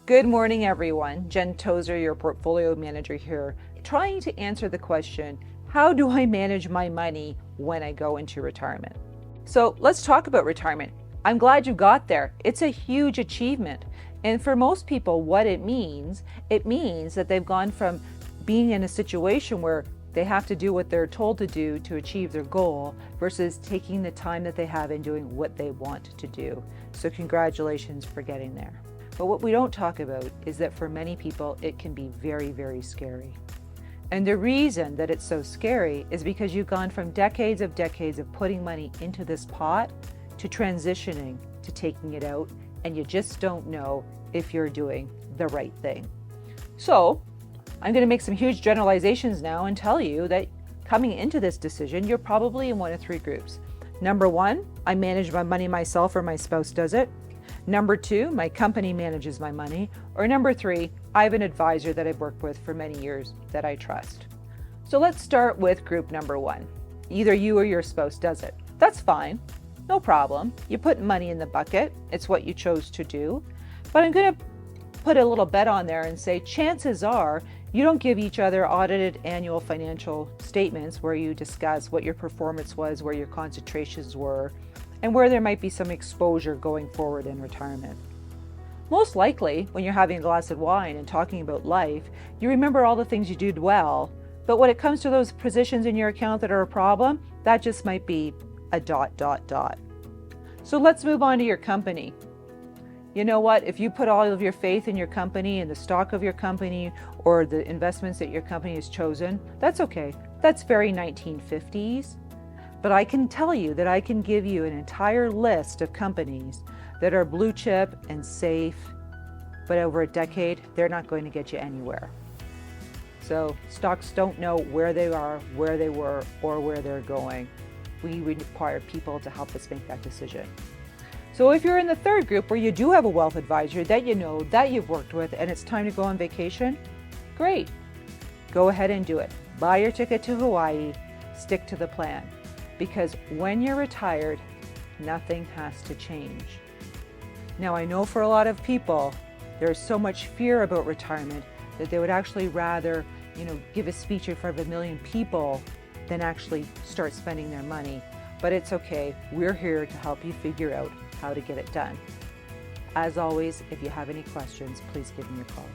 Good morning, everyone. Jen Tozser, your portfolio manager here, trying to answer the question, how do I manage my money when I go into retirement? So let's talk about retirement. I'm glad you got there. It's a huge achievement. And for most people, what it means that they've gone from being in a situation where they have to do what they're told to do to achieve their goal versus taking the time that they have and doing what they want to do. So congratulations for getting there. But what we don't talk about is that for many people, it can be very, very scary. And the reason that it's so scary is because you've gone from decades of putting money into this pot to transitioning to taking it out, and you just don't know if you're doing the right thing. So I'm going to make some huge generalizations now and tell you that coming into this decision, you're probably in one of three groups. Number one, I manage my money myself or my spouse does it. Number two, my company manages my money. Or number three, I have an advisor that I've worked with for many years that I trust. So let's start with group number one. Either you or your spouse does it. That's fine, no problem. You put money in the bucket, it's what you chose to do. But I'm going to put a little bet on there and say chances are you don't give each other audited annual financial statements where you discuss what your performance was, where your concentrations were, and where there might be some exposure going forward in retirement. Most likely, when you're having a glass of wine and talking about life, you remember all the things you did well, but when it comes to those positions in your account that are a problem, that just might be a ... So let's move on to your company. You know what? If you put all of your faith in your company and the stock of your company or the investments that your company has chosen, that's okay. That's very 1950s. But I can tell you that I can give you an entire list of companies that are blue chip and safe, but over a decade, they're not going to get you anywhere. So stocks don't know where they are, where they were, or where they're going. We require people to help us make that decision. So if you're in the third group where you do have a wealth advisor that you know, that you've worked with, and it's time to go on vacation, great. Go ahead and do it. Buy your ticket to Hawaii, stick to the plan. Because when you're retired, nothing has to change. Now, I know for a lot of people, there's so much fear about retirement that they would actually rather, give a speech in front of 1 million people than actually start spending their money. But it's okay. We're here to help you figure out how to get it done. As always, if you have any questions, please give me a call.